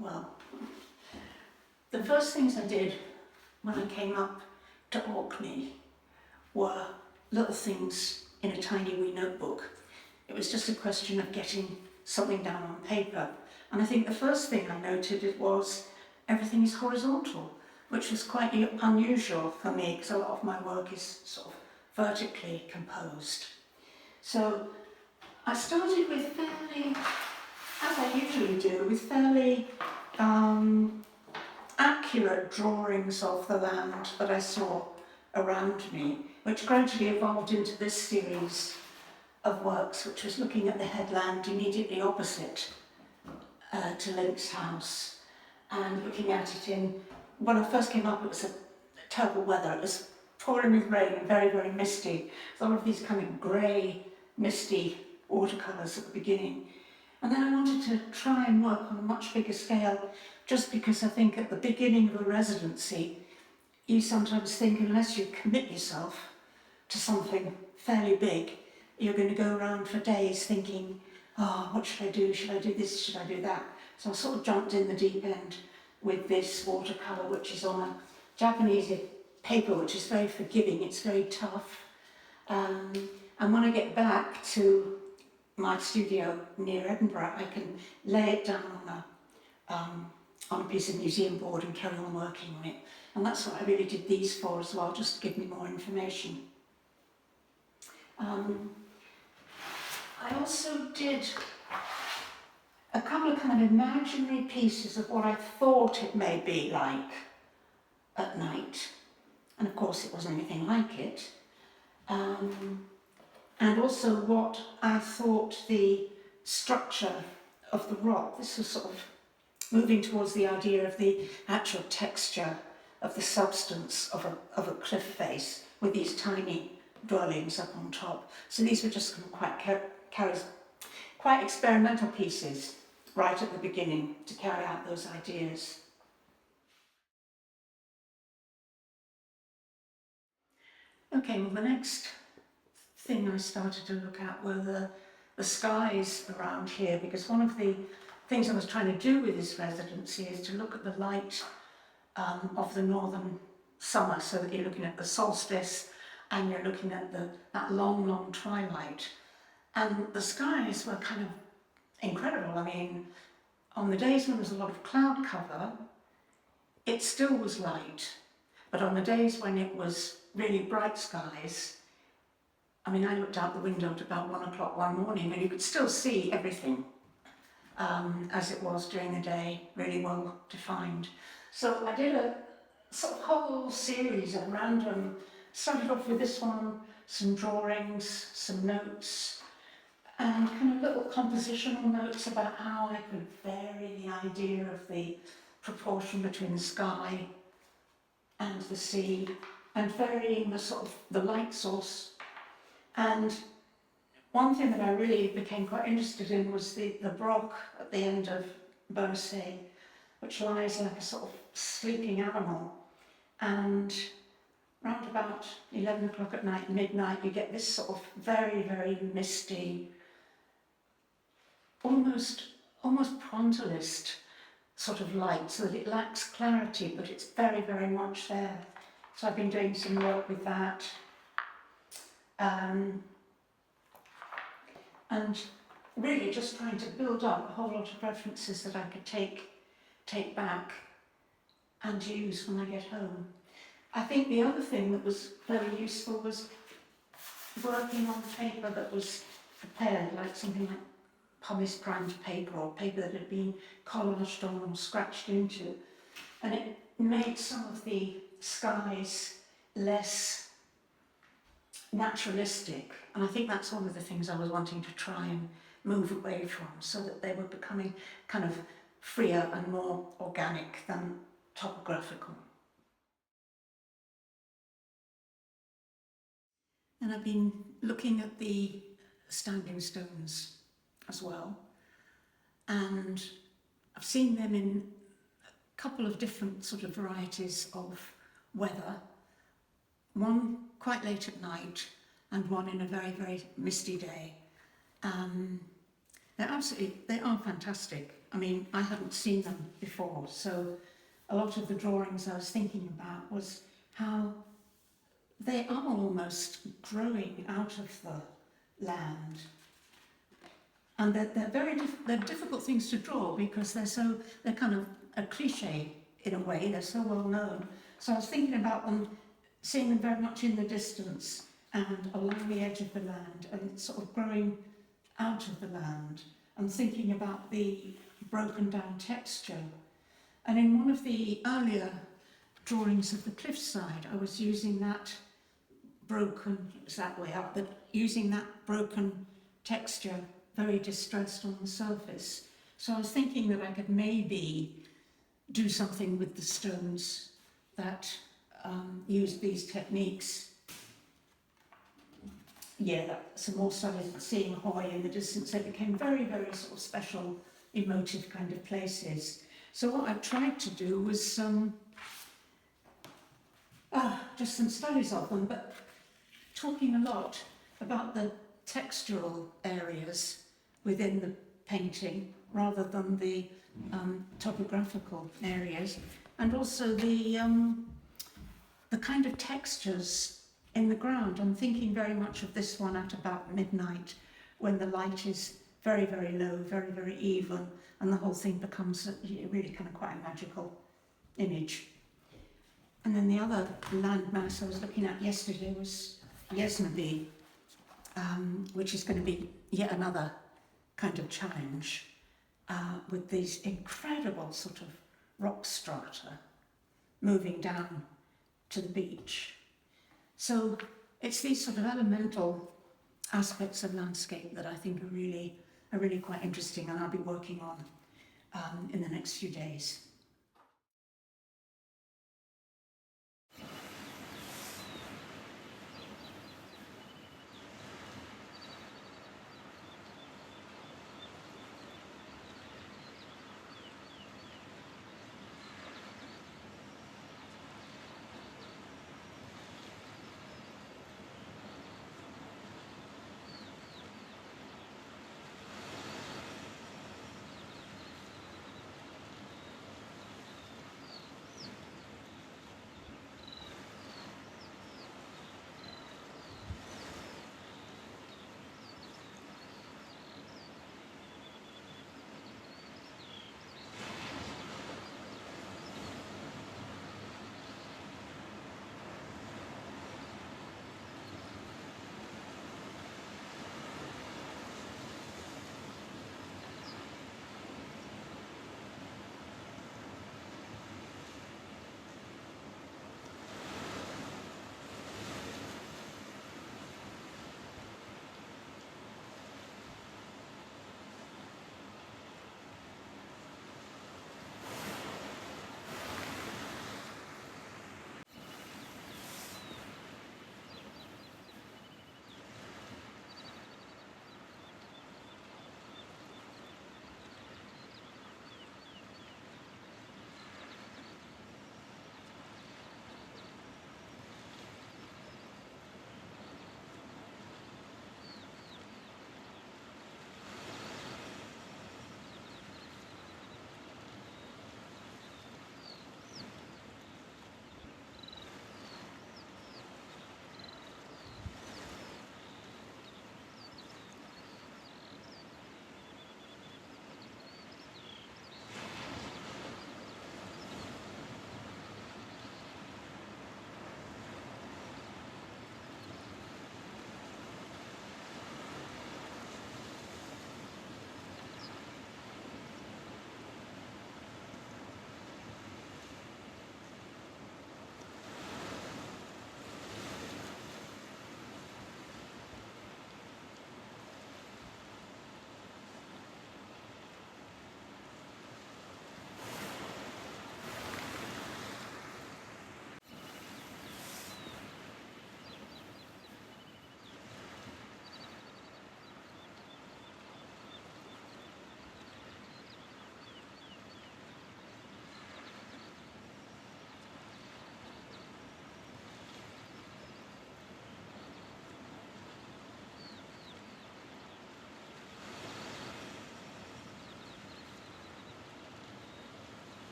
Well, the first things I did when I came up to Orkney were little things in a tiny wee notebook. It was just a question of getting something down on paper. And I think the first thing I noted was everything is horizontal, which was quite unusual for me because a lot of my work is sort of vertically composed. So I started with fairly, as I usually do, with fairly accurate drawings of the land that I saw around me, which gradually evolved into this series of works, which was looking at the headland immediately opposite to Lynx House, and looking at it in, when I first came up it was a terrible weather, it was pouring with rain and very, very misty. So all of these kind of grey, misty watercolours at the beginning. And then I wanted to try and work on a much bigger scale, just because I think at the beginning of a residency, you sometimes think unless you commit yourself to something fairly big, you're going to go around for days thinking, oh, what should I do? Should I do this? Should I do that? So I sort of jumped in the deep end with this watercolour, which is on a Japanese paper, which is very forgiving. It's very tough. And when I get back to my studio near Edinburgh, I can lay it down on a piece of museum board and carry on working on it. And that's what I really did these for as well, just to give me more information. I also did a couple of kind of imaginary pieces of what I thought it may be like at night. And of course it wasn't anything like it. And also what I thought the structure of the rock, this was sort of moving towards the idea of the actual texture of the substance of a cliff face with these tiny dwellings up on top. So these were just quite experimental pieces right at the beginning to carry out those ideas. Okay, well the next thing I started to look at were the skies around here, because one of the things I was trying to do with this residency is to look at the light of the northern summer, so that you're looking at the solstice and you're looking at that long, long twilight. And the skies were kind of incredible. I mean, on the days when there was a lot of cloud cover, it still was light. But on the days when it was really bright skies, I mean, I looked out the window at about 1 o'clock one morning and you could still see everything as it was during the day, really well defined. So I did a sort of whole series of random, started off with this one, some drawings, some notes, and kind of little compositional notes about how I could vary the idea of the proportion between the sky and the sea, and varying the sort of the light source. And one thing that I really became quite interested in was the broch at the end of Bernsey, which lies like a sort of sleeping animal. And round about 11 o'clock at night, midnight, you get this sort of very, very misty, almost pointillist sort of light, so that it lacks clarity, but it's very, very much there. So I've been doing some work with that. And really just trying to build up a whole lot of references that I could take back and use when I get home. I think the other thing that was very useful was working on paper that was prepared, like something like pumice primed paper or paper that had been collaged on or scratched into. And it made some of the skies less naturalistic, and I think that's one of the things I was wanting to try and move away from, so that they were becoming kind of freer and more organic than topographical. And I've been looking at the standing stones as well, and I've seen them in a couple of different sort of varieties of weather. One quite late at night and one in a very, very misty day. They are fantastic. I mean, I hadn't seen them before, so a lot of the drawings I was thinking about was how they are almost growing out of the land. And they're difficult things to draw because they're kind of a cliche in a way, they're so well known. So I was thinking about them, seeing them very much in the distance and along the edge of the land and sort of growing out of the land, and thinking about the broken down texture. And in one of the earlier drawings of the cliffside, I was using that broken, it was that way up, but using that broken texture, very distressed on the surface. So I was thinking that I could maybe do something with the stones that used these techniques. Yeah, some more started seeing Hoy in the distance. They became very, very sort of special, emotive kind of places. So what I tried to do was just some studies of them, but talking a lot about the textural areas within the painting rather than the topographical areas, and also the kind of textures in the ground. I'm thinking very much of this one at about midnight, when the light is very, very low, very, very even, and the whole thing becomes really kind of quite a magical image. And then the other landmass I was looking at yesterday was Yesnaby, which is going to be yet another kind of challenge with these incredible sort of rock strata moving down to the beach. So it's these sort of elemental aspects of landscape that I think are really quite interesting, and I'll be working on in the next few days.